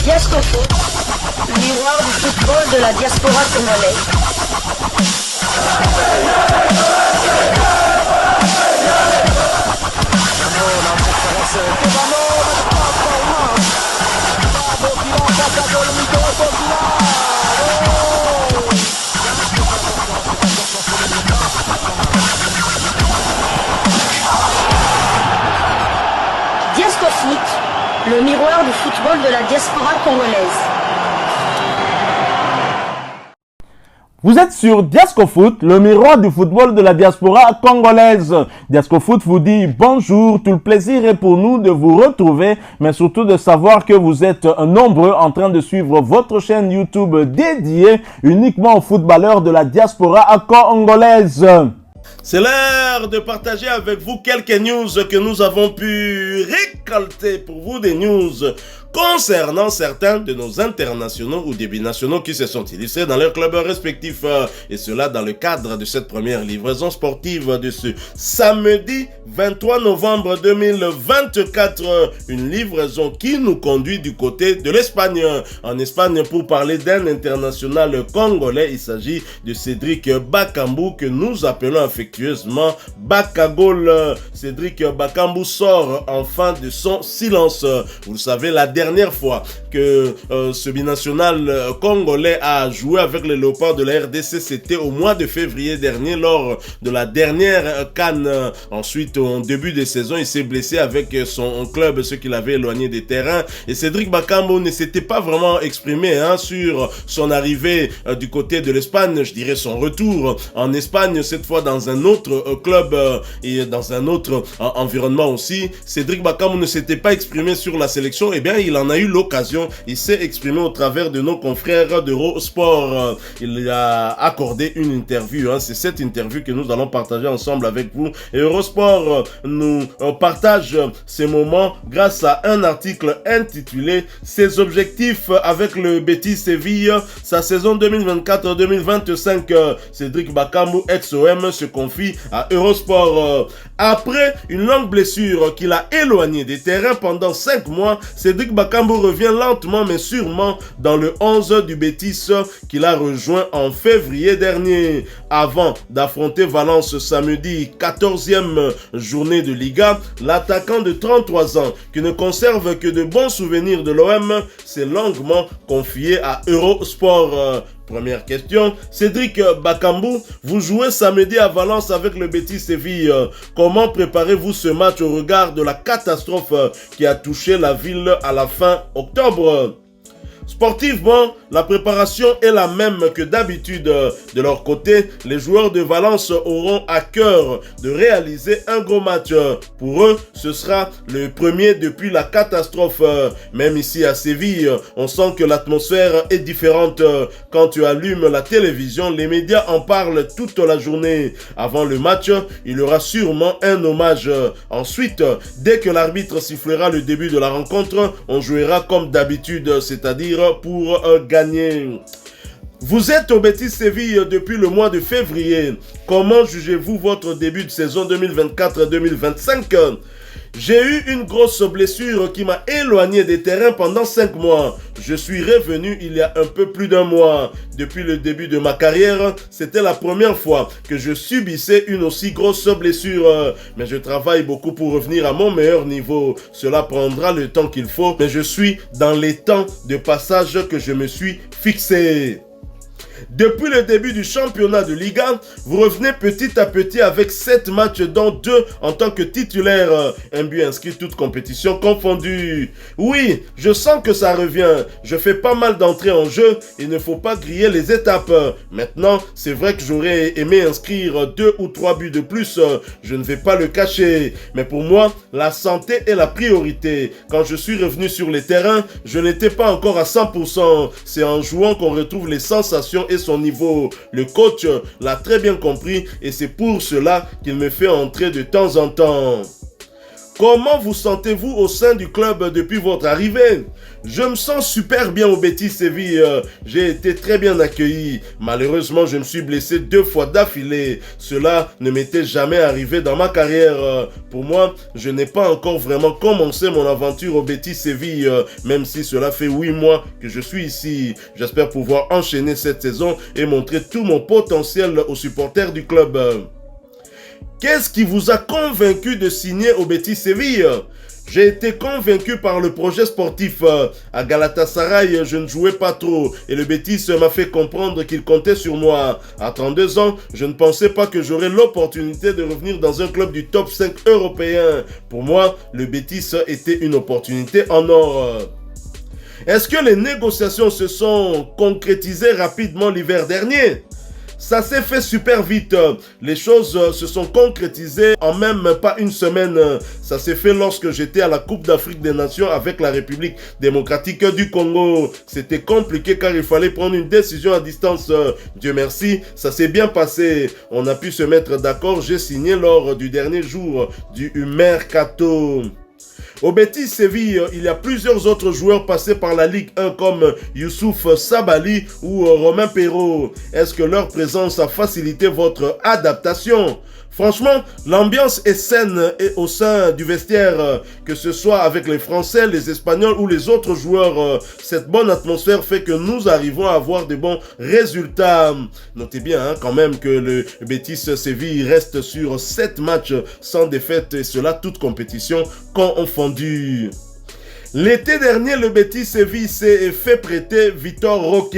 Diasco Foot, le miroir du football de la diaspora congolaise. Diasco Foot, le miroir du football de la diaspora congolaise. Vous êtes sur Diasco Foot, le miroir du football de la diaspora congolaise. Diasco Foot vous dit bonjour, tout le plaisir est pour nous de vous retrouver, mais surtout de savoir que vous êtes nombreux en train de suivre votre chaîne YouTube dédiée uniquement aux footballeurs de la diaspora congolaise. C'est l'heure de partager avec vous quelques news que nous avons pu récolter pour vous, des news concernant certains de nos internationaux ou des binationaux qui se sont illustrés dans leurs clubs respectifs. Et cela dans le cadre de cette première livraison sportive de ce samedi 23 novembre 2024. Une livraison qui nous conduit du côté de l'Espagne. En Espagne, pour parler d'un international congolais, il s'agit de Cédric Bakambu, que nous appelons affectueusement Bakagol. Cédric Bakambu sort enfin de son silence. Vous le savez, la dernière fois que ce binational congolais a joué avec les Léopards de la RDC, c'était au mois de février dernier lors de la dernière CAN. Ensuite, en début de saison, il s'est blessé avec son club, ce qu'il avait éloigné des terrains. Et Cédric Bakambu ne s'était pas vraiment exprimé sur son arrivée du côté de l'Espagne, je dirais son retour en Espagne, cette fois dans un autre club et dans un autre environnement aussi. Cédric Bakambu ne s'était pas exprimé sur la sélection. Eh bien, il en a eu l'occasion. Il s'est exprimé au travers de nos confrères d'Eurosport. Il a accordé une interview. C'est cette interview que nous allons partager ensemble avec vous. Et Eurosport nous partage ces moments grâce à un article intitulé « Ses objectifs avec le Betis Séville, sa saison 2024-2025 ». Cédric Bakambu, ex-OM, se confie à Eurosport. Après une longue blessure qui l'a éloigné des terrains pendant 5 mois, Cédric Bakambu revient lentement mais sûrement dans le 11 du Betis qu'il a rejoint en février dernier. Avant d'affronter Valence samedi, 14e journée de Liga, l'attaquant de 33 ans, qui ne conserve que de bons souvenirs de l'OM, s'est longuement confié à Eurosport. Première question, Cédric Bakambu, vous jouez samedi à Valence avec le Betis Séville. Comment préparez-vous ce match au regard de la catastrophe qui a touché la ville à la fin octobre? Sportivement, la préparation est la même que d'habitude. De leur côté, les joueurs de Valence auront à cœur de réaliser un gros match. Pour eux, ce sera le premier depuis la catastrophe. Même ici à Séville, on sent que l'atmosphère est différente. Quand tu allumes la télévision, les médias en parlent toute la journée. Avant le match, il y aura sûrement un hommage. Ensuite, dès que l'arbitre sifflera le début de la rencontre, on jouera comme d'habitude, c'est-à-dire pour gagner. Vous êtes au Betis Séville depuis le mois de février. Comment jugez-vous votre début de saison 2024-2025? J'ai eu une grosse blessure qui m'a éloigné des terrains pendant 5 mois. Je suis revenu il y a un peu plus d'un mois. Depuis le début de ma carrière, c'était la première fois que je subissais une aussi grosse blessure. Mais je travaille beaucoup pour revenir à mon meilleur niveau. Cela prendra le temps qu'il faut, mais je suis dans les temps de passage que je me suis fixé. Depuis le début du championnat de Liga, vous revenez petit à petit avec 7 matchs dont 2 en tant que titulaire. Un but inscrit toute compétition confondue. Oui, je sens que ça revient. Je fais pas mal d'entrées en jeu. Il ne faut pas griller les étapes. Maintenant, c'est vrai que j'aurais aimé inscrire 2 ou 3 buts de plus. Je ne vais pas le cacher. Mais pour moi, la santé est la priorité. Quand je suis revenu sur les terrains, je n'étais pas encore à 100%. C'est en jouant qu'on retrouve les sensations et son niveau. Le coach l'a très bien compris et c'est pour cela qu'il me fait entrer de temps en temps. Comment vous sentez-vous au sein du club depuis votre arrivée? Je me sens super bien au Betis Séville. J'ai été très bien accueilli. Malheureusement, je me suis blessé 2 fois d'affilée. Cela ne m'était jamais arrivé dans ma carrière. Pour moi, je n'ai pas encore vraiment commencé mon aventure au Betis Séville, même si cela fait 8 mois que je suis ici. J'espère pouvoir enchaîner cette saison et montrer tout mon potentiel aux supporters du club. Qu'est-ce qui vous a convaincu de signer au Betis Séville? J'ai été convaincu par le projet sportif. À Galatasaray, je ne jouais pas trop et le Betis m'a fait comprendre qu'il comptait sur moi. À 32 ans, je ne pensais pas que j'aurais l'opportunité de revenir dans un club du top 5 européen. Pour moi, le Betis était une opportunité en or. Est-ce que les négociations se sont concrétisées rapidement l'hiver dernier? Ça s'est fait super vite. Les choses se sont concrétisées en même pas une semaine. Ça s'est fait lorsque j'étais à la Coupe d'Afrique des Nations avec la République démocratique du Congo. C'était compliqué car il fallait prendre une décision à distance. Dieu merci, ça s'est bien passé. On a pu se mettre d'accord. J'ai signé lors du dernier jour du mercato. Au Betis Séville, il y a plusieurs autres joueurs passés par la Ligue 1 comme Youssouf Sabali ou Romain Perrault. Est-ce que leur présence a facilité votre adaptation? Franchement, l'ambiance est saine et au sein du vestiaire, que ce soit avec les Français, les Espagnols ou les autres joueurs. Cette bonne atmosphère fait que nous arrivons à avoir de bons résultats. Notez bien quand même que le Betis Séville reste sur 7 matchs sans défaite et cela toute compétition confondue. L'été dernier, le Betis Séville s'est fait prêter Vitor Roque.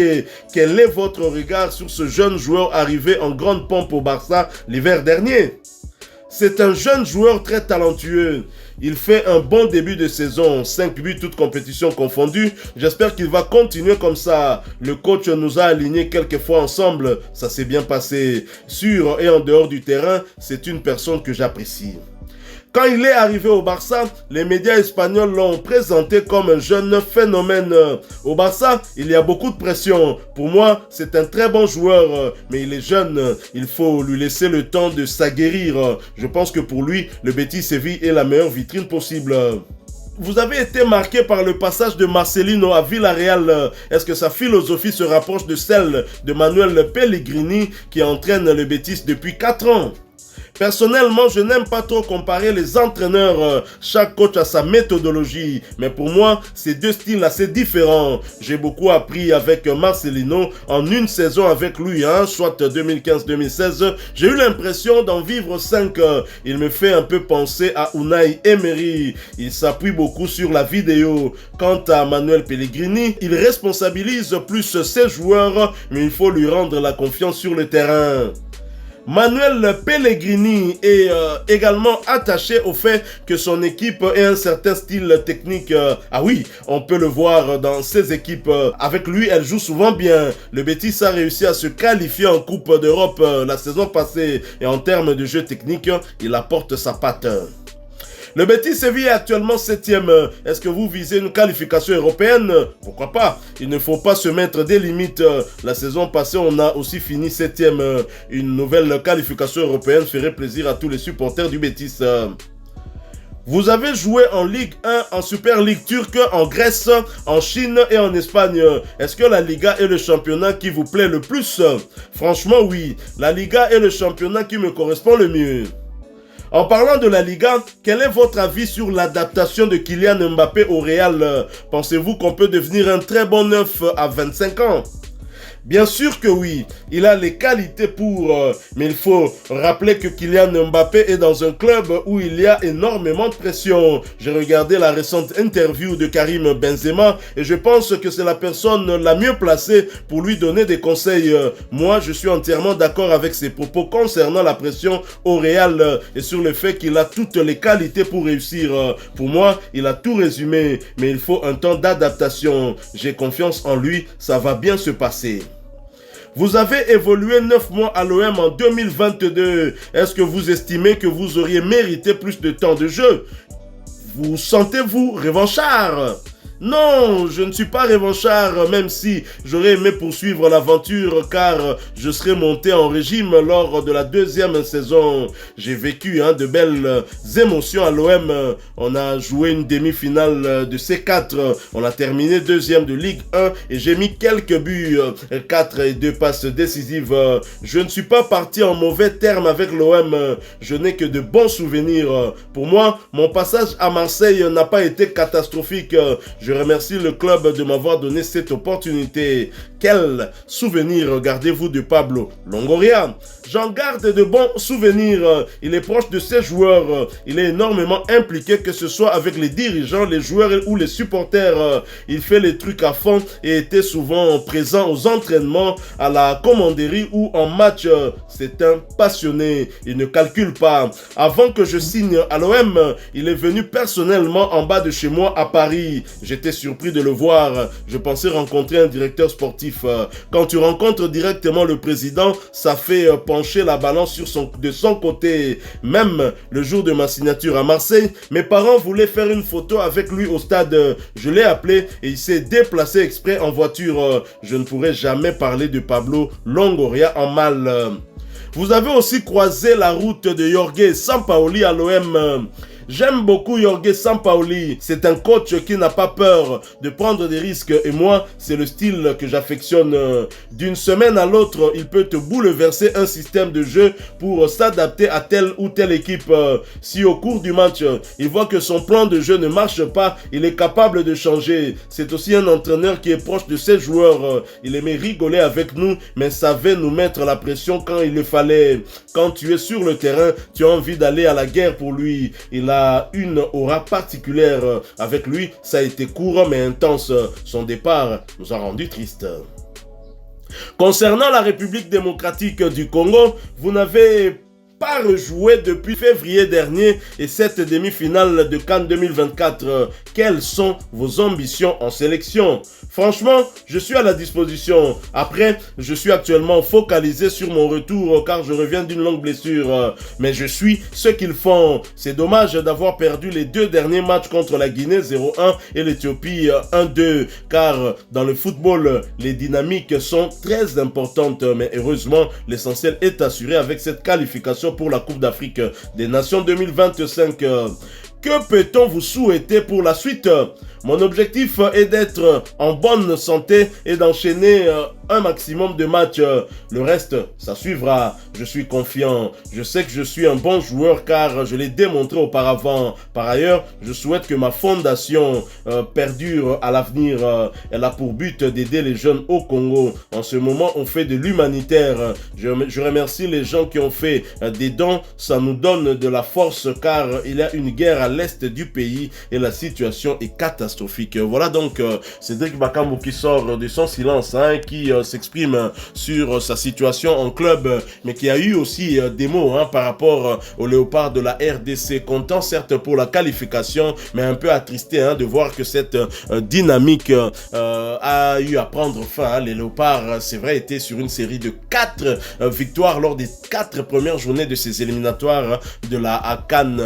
Quel est votre regard sur ce jeune joueur arrivé en grande pompe au Barça l'hiver dernier? C'est un jeune joueur très talentueux. Il fait un bon début de saison, 5 buts toutes compétitions confondues. J'espère qu'il va continuer comme ça. Le coach nous a alignés quelques fois ensemble. Ça s'est bien passé. Sur et en dehors du terrain, c'est une personne que j'apprécie. Quand il est arrivé au Barça, les médias espagnols l'ont présenté comme un jeune phénomène. Au Barça, il y a beaucoup de pression. Pour moi, c'est un très bon joueur, mais il est jeune. Il faut lui laisser le temps de s'aguerrir. Je pense que pour lui, le Betis Séville est la meilleure vitrine possible. Vous avez été marqué par le passage de Marcelino à Villarreal. Est-ce que sa philosophie se rapproche de celle de Manuel Pellegrini qui entraîne le Betis depuis 4 ans? Personnellement, je n'aime pas trop comparer les entraîneurs. Chaque coach a sa méthodologie. Mais pour moi, c'est 2 styles assez différents. J'ai beaucoup appris avec Marcelino en une saison avec lui, soit 2015-2016. J'ai eu l'impression d'en vivre 5. Il me fait un peu penser à Unai Emery. Il s'appuie beaucoup sur la vidéo. Quant à Manuel Pellegrini, il responsabilise plus ses joueurs, mais il faut lui rendre la confiance sur le terrain. Manuel Pellegrini est également attaché au fait que son équipe ait un certain style technique. Ah oui, on peut le voir dans ses équipes. Avec lui, elle joue souvent bien. Le Betis a réussi à se qualifier en Coupe d'Europe la saison passée. Et en termes de jeu technique, il apporte sa patte. Le Betis Séville est actuellement 7e. Est-ce que vous visez une qualification européenne? Pourquoi pas? Il ne faut pas se mettre des limites. La saison passée, on a aussi fini 7e. Une nouvelle qualification européenne ferait plaisir à tous les supporters du Betis. Vous avez joué en Ligue 1, en Super League turque, en Grèce, en Chine et en Espagne. Est-ce que la Liga est le championnat qui vous plaît le plus? Franchement, oui. La Liga est le championnat qui me correspond le mieux. En parlant de la Liga, quel est votre avis sur l'adaptation de Kylian Mbappé au Real? Pensez-vous qu'on peut devenir un très bon neuf à 25 ans? Bien sûr que oui, il a les qualités pour, mais il faut rappeler que Kylian Mbappé est dans un club où il y a énormément de pression. J'ai regardé la récente interview de Karim Benzema et je pense que c'est la personne la mieux placée pour lui donner des conseils. Moi, je suis entièrement d'accord avec ses propos concernant la pression au Real et sur le fait qu'il a toutes les qualités pour réussir. Pour moi, il a tout résumé, mais il faut un temps d'adaptation. J'ai confiance en lui, ça va bien se passer. Vous avez évolué 9 mois à l'OM en 2022. Est-ce que vous estimez que vous auriez mérité plus de temps de jeu? Vous sentez-vous revanchard? Non, je ne suis pas revanchard, même si j'aurais aimé poursuivre l'aventure car je serais monté en régime lors de la deuxième saison. J'ai vécu de belles émotions à l'OM. On a joué une demi-finale de C4. On a terminé deuxième de Ligue 1 et j'ai mis quelques buts, 4 et 2 passes décisives. Je ne suis pas parti en mauvais termes avec l'OM. Je n'ai que de bons souvenirs. Pour moi, mon passage à Marseille n'a pas été catastrophique. Je remercie le club de m'avoir donné cette opportunité. Quel souvenir gardez-vous de Pablo Longoria? J'en garde de bons souvenirs. Il est proche de ses joueurs. Il est énormément impliqué, que ce soit avec les dirigeants, les joueurs ou les supporters. Il fait les trucs à fond et était souvent présent aux entraînements, à la commanderie ou en match. C'est un passionné. Il ne calcule pas. Avant que je signe à l'OM, il est venu personnellement en bas de chez moi à Paris. J'étais surpris de le voir. Je pensais rencontrer un directeur sportif. Quand tu rencontres directement le président, ça fait pencher la balance de son côté. Même le jour de ma signature à Marseille, mes parents voulaient faire une photo avec lui au stade. Je l'ai appelé et il s'est déplacé exprès en voiture. Je ne pourrais jamais parler de Pablo Longoria en mal. Vous avez aussi croisé la route de Jorge Sampaoli à l'OM. J'aime beaucoup Jorge Sampaoli. C'est un coach qui n'a pas peur de prendre des risques et moi, c'est le style que j'affectionne. D'une semaine à l'autre, il peut te bouleverser un système de jeu pour s'adapter à telle ou telle équipe. Si au cours du match, il voit que son plan de jeu ne marche pas, il est capable de changer. C'est aussi un entraîneur qui est proche de ses joueurs. Il aimait rigoler avec nous, mais savait nous mettre la pression quand il le fallait. Quand tu es sur le terrain, tu as envie d'aller à la guerre pour lui. Il a une aura particulière avec lui. Ça a été court mais intense. Son départ nous a rendu tristes. Concernant la République démocratique du Congo, vous n'avez pas rejoué depuis février dernier et cette demi-finale de CAN 2024. Quelles sont vos ambitions en sélection? Franchement, je suis à la disposition. Après, je suis actuellement focalisé sur mon retour car je reviens d'une longue blessure. Mais je suis ce qu'ils font. C'est dommage d'avoir perdu les 2 derniers matchs contre la Guinée 0-1 et l'Éthiopie 1-2 car dans le football, les dynamiques sont très importantes. Mais heureusement, l'essentiel est assuré avec cette qualification pour la Coupe d'Afrique des Nations 2025. Que peut-on vous souhaiter pour la suite? Mon objectif est d'être en bonne santé et d'enchaîner un maximum de matchs. Le reste, ça suivra. Je suis confiant. Je sais que je suis un bon joueur car je l'ai démontré auparavant. Par ailleurs, je souhaite que ma fondation perdure à l'avenir. Elle a pour but d'aider les jeunes au Congo. En ce moment, on fait de l'humanitaire. Je remercie les gens qui ont fait des dons. Ça nous donne de la force car il y a une guerre à l'est du pays et la situation est catastrophique. Voilà donc Cédric Bakambu qui sort de son silence, qui s'exprime sur sa situation en club, mais qui a eu aussi des mots par rapport au Léopard de la RDC. Content certes pour la qualification, mais un peu attristé de voir que cette dynamique a eu à prendre fin. Les Léopards, c'est vrai, étaient sur une série de 4 victoires lors des 4 premières journées de ces éliminatoires de la CAN.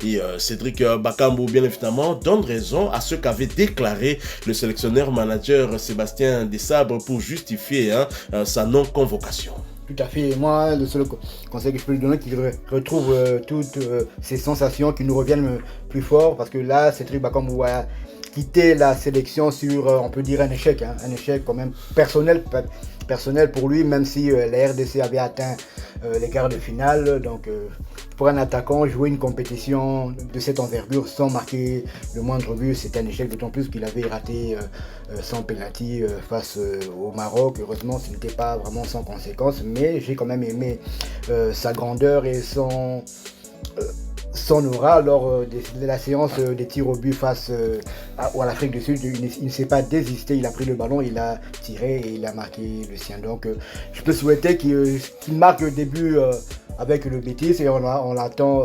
Et Cédric Bakambu, bien évidemment, donne raison à ce qu'avait déclaré le sélectionneur-manager Sébastien Desabre pour justifier sa non-convocation. Tout à fait. Moi, le seul conseil que je peux lui donner, qu'il retrouve toutes ces sensations, qui nous reviennent plus fort, parce que là, Cédric Bakambu a quitté la sélection sur, on peut dire, un échec quand même personnel pour lui, même si la RDC avait atteint les quarts de finale. Donc, pour un attaquant, jouer une compétition de cette envergure sans marquer le moindre but, c'est un échec, d'autant plus qu'il avait raté son penalty face au Maroc. Heureusement, ce n'était pas vraiment sans conséquence, mais j'ai quand même aimé sa grandeur et son aura lors de la séance des tirs au but face à l'Afrique du Sud. Il ne s'est pas désisté, il a pris le ballon, il a tiré et il a marqué le sien. Donc je peux souhaiter qu'il marque le début avec le Betis et on l'attend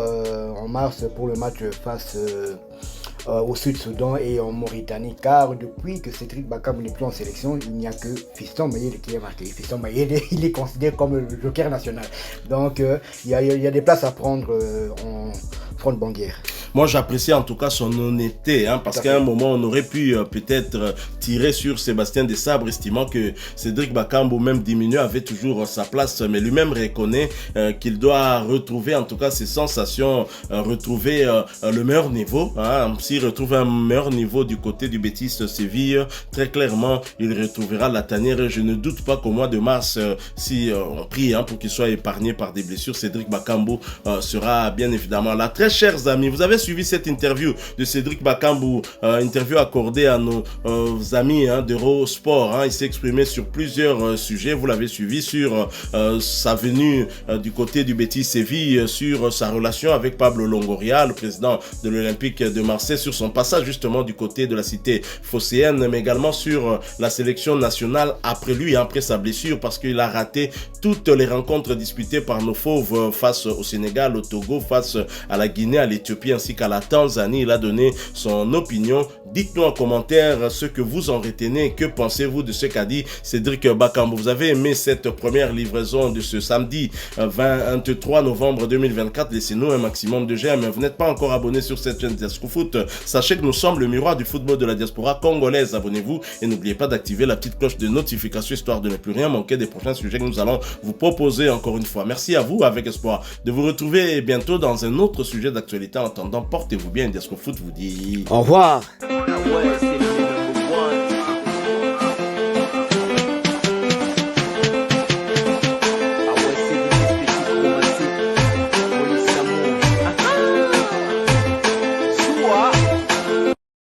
en mars pour le match face au Sud-Soudan et en Mauritanie, car depuis que Cédric Bakambu n'est plus en sélection, il n'y a que Fiston Mayele qui est marqué. Fiston Mayele, il est considéré comme le joker national. Donc il y a des places à prendre front banquière. Moi, j'apprécie en tout cas son honnêteté, hein, parce qu'à un moment, on aurait pu peut-être tirer sur Sébastien Desabre, estimant que Cédric Bakambu, même diminué, avait toujours sa place, mais lui-même reconnaît qu'il doit retrouver en tout cas ses sensations, retrouver le meilleur niveau. Hein. S'il retrouve un meilleur niveau du côté du Betis Séville, très clairement, il retrouvera la tanière. Je ne doute pas qu'au mois de mars, si on prie pour qu'il soit épargné par des blessures, Cédric Bakambu sera bien évidemment là. Très chers amis, vous avez suivi cette interview de Cédric Bakambu, interview accordée à nos amis d'Eurosport. Il s'est exprimé sur plusieurs sujets. Vous l'avez suivi sur sa venue du côté du Betis Séville, sur sa relation avec Pablo Longoria, le président de l'Olympique de Marseille, sur son passage justement du côté de la cité phocéenne, mais également sur la sélection nationale après lui, après sa blessure, parce qu'il a raté toutes les rencontres disputées par nos fauves face au Sénégal, au Togo, face à la Guinée, à l'Éthiopie ainsi qu'à la Tanzanie. Il a donné son opinion. Dites-nous en commentaire ce que vous en retenez. Que pensez-vous de ce qu'a dit Cédric Bakambu? Vous avez aimé cette première livraison de ce samedi 23 novembre 2024? Laissez-nous un maximum de j'aime. Vous n'êtes pas encore abonné sur cette chaîne Diasco Foot, sachez que nous sommes le miroir du football de la diaspora congolaise. Abonnez-vous et n'oubliez pas d'activer la petite cloche de notification histoire de ne plus rien manquer des prochains sujets que nous allons vous proposer encore une fois. Merci à vous, avec espoir de vous retrouver bientôt dans un autre sujet d'actualité. En attendant, portez-vous bien. Diasco Foot vous dit au revoir. Ouais,